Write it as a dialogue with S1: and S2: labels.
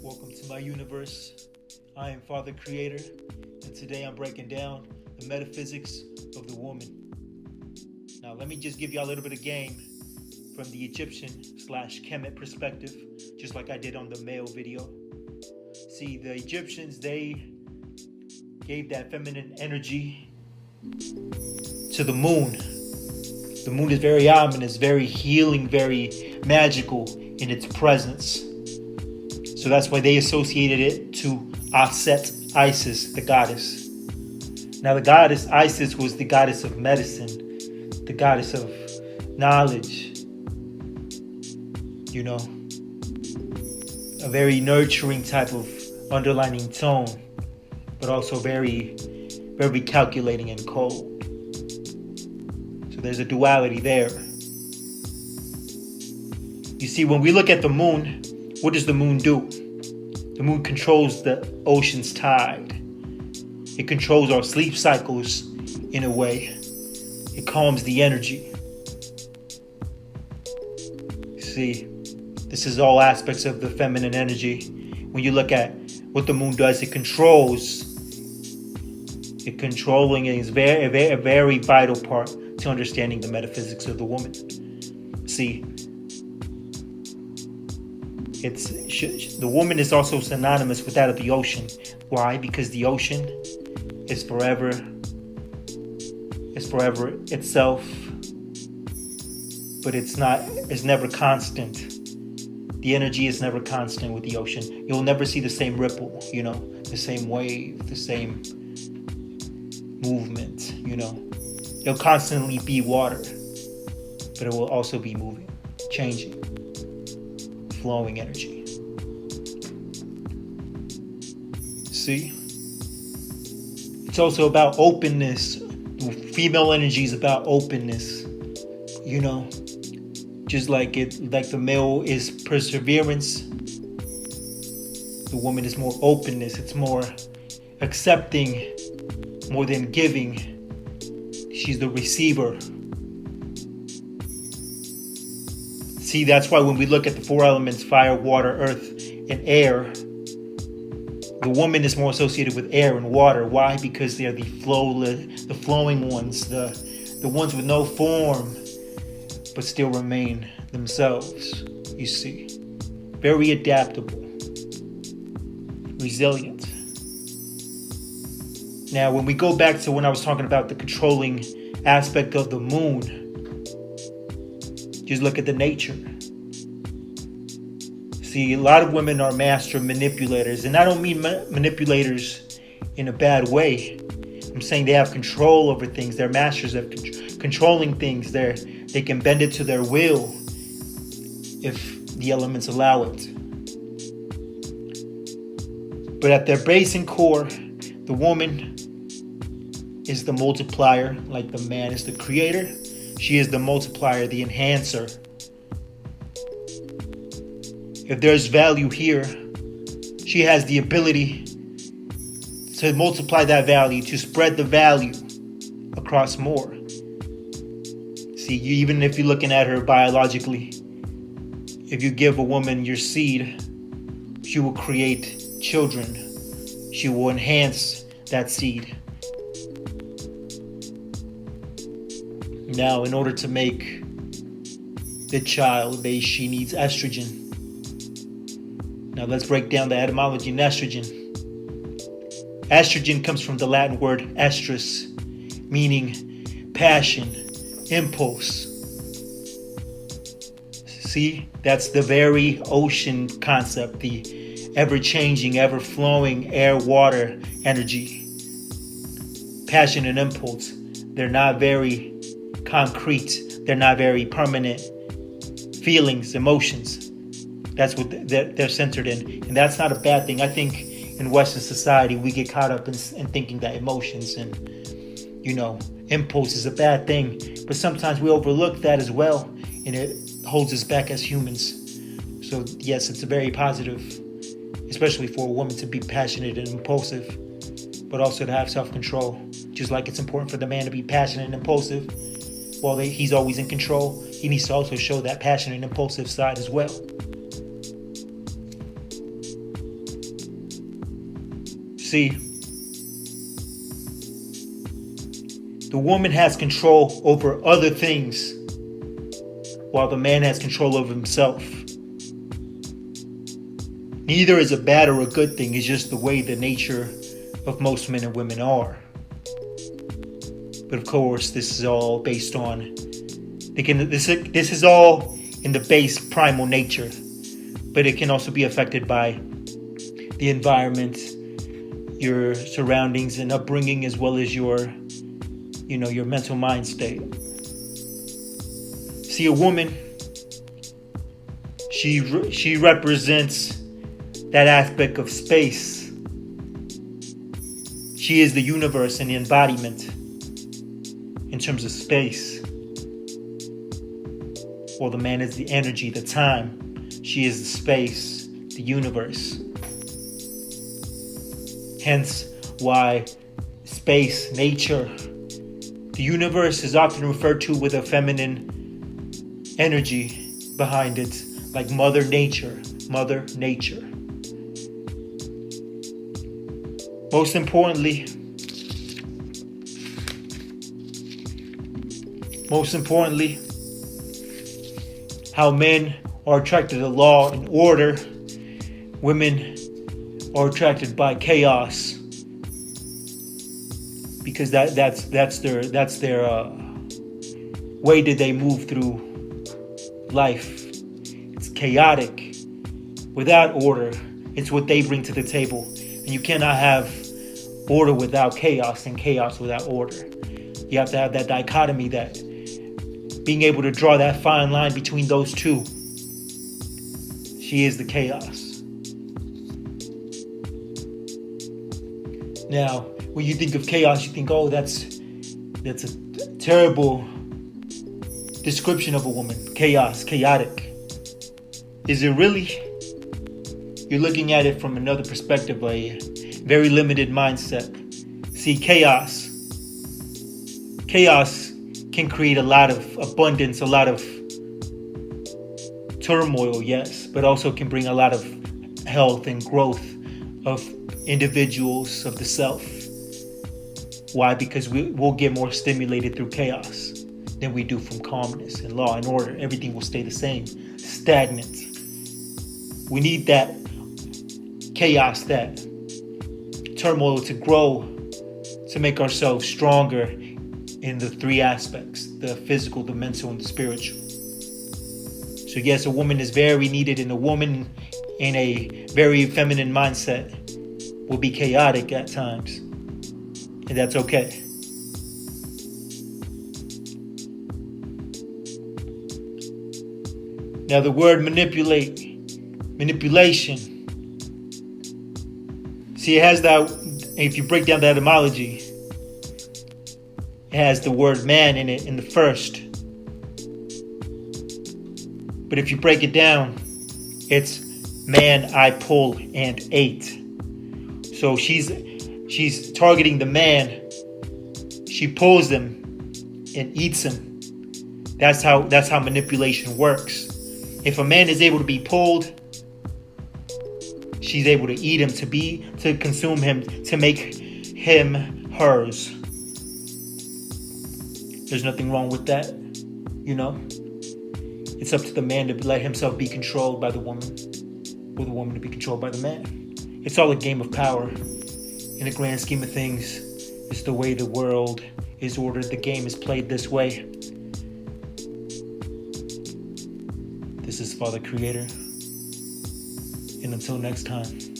S1: Welcome to my universe. I am Father Creator, and today I'm breaking down the metaphysics of the woman. Now, let me just give you a little bit of game from the Egyptian/Kemet perspective, just like I did on the male video. See, the Egyptians, they gave that feminine energy to the moon. The moon is very ominous, very healing, very magical in its presence. So that's why they associated it to Aset, Isis, the goddess. Now the goddess Isis was the goddess of medicine, the goddess of knowledge. A very nurturing type of underlining tone, but also very, very calculating and cold. So there's a duality there. You see, when we look at the moon, what does the moon do? The moon controls the ocean's tide. It controls our sleep cycles in a way. It calms the energy. See, this is all aspects of the feminine energy. When you look at what the moon does, it controls. It controlling is a very vital part to understanding the metaphysics of the woman. See, the woman is also synonymous with that of the ocean. Why? Because the ocean is forever itself, but it's never constant. The energy is never constant with the ocean. You'll never see the same ripple, the same wave, the same movement, It'll constantly be water, but it will also be moving, changing, flowing energy. See? It's also about openness. Female energy is about openness. Just like the male is perseverance, the woman is more openness. It's more accepting more than giving. She's the receiver. See, that's why when we look at the four elements, fire, water, earth, and air, the woman is more associated with air and water. Why? Because they're the flowing ones, the ones with no form, but still remain themselves, you see. Very adaptable, resilient. Now, when we go back to when I was talking about the controlling aspect of the moon, just look at the nature. See, a lot of women are master manipulators, and I don't mean manipulators in a bad way. I'm saying they have control over things. They're masters of controlling things. They can bend it to their will if the elements allow it. But at their base and core, the woman is the multiplier, like the man is the creator. She is the multiplier, the enhancer. If there's value here, she has the ability to multiply that value, to spread the value across more. See, even if you're looking at her biologically, if you give a woman your seed, she will create children. She will enhance that seed. Now, in order to make the child, she needs estrogen. Now, let's break down the etymology in estrogen. Estrogen comes from the Latin word estrus, meaning passion, impulse. See, that's the very ocean concept, the ever-changing, ever-flowing air, water energy. Passion and impulse, they're not very concrete. They're not very permanent. Feelings, emotions. That's what they're centered in. And that's not a bad thing. I think in Western society, we get caught up in thinking that emotions and, impulse is a bad thing. But sometimes we overlook that as well. And it holds us back as humans. So yes, it's a very positive, especially for a woman to be passionate and impulsive, but also to have self-control. Just like it's important for the man to be passionate and impulsive, while he's always in control, he needs to also show that passionate and impulsive side as well. See, the woman has control over other things, while the man has control over himself. Neither is a bad or a good thing. It's just the way the nature of most men and women are. But of course, this is all based on this is all in the base primal nature, but it can also be affected by the environment, your surroundings and upbringing, as well as your mental mind state. See, a woman, she represents that aspect of space. She is the universe and the embodiment in terms of space. While the man is the energy, the time. She is the space, the universe. Hence why space, nature, the universe is often referred to with a feminine energy behind it, like Mother Nature. Mother Nature. Most importantly, how men are attracted to law and order, women are attracted by chaos, because that's their way that they move through life. It's chaotic, without order. It's what they bring to the table, and you cannot have order without chaos and chaos without order. You have to have that dichotomy, that being able to draw that fine line between those two. She is the chaos. Now, when you think of chaos, you think, oh, that's a terrible description of a woman. Chaos, chaotic. Is it really? You're looking at it from another perspective, a very limited mindset. See, chaos can create a lot of abundance, a lot of turmoil, yes, but also can bring a lot of health and growth of individuals, of the self. Why? Because we'll get more stimulated through chaos than we do from calmness and law and order. Everything will stay the same, stagnant. We need that chaos, that turmoil to grow, to make ourselves stronger in the three aspects: the physical, the mental, and the spiritual. So yes, a woman is very needed, and a woman in a very feminine mindset will be chaotic at times, and that's okay. Now the word manipulation. See, it has that, if you break down the etymology, it has the word man in it in the first. But if you break it down, it's man, I pull and ate. So she's targeting the man. She pulls him and eats him. That's how manipulation works. If a man is able to be pulled, she's able to eat him, to consume him, to make him hers. There's nothing wrong with that, It's up to the man to let himself be controlled by the woman, or the woman to be controlled by the man. It's all a game of power. In the grand scheme of things, it's the way the world is ordered. The game is played this way. This is Father Creator. And until next time.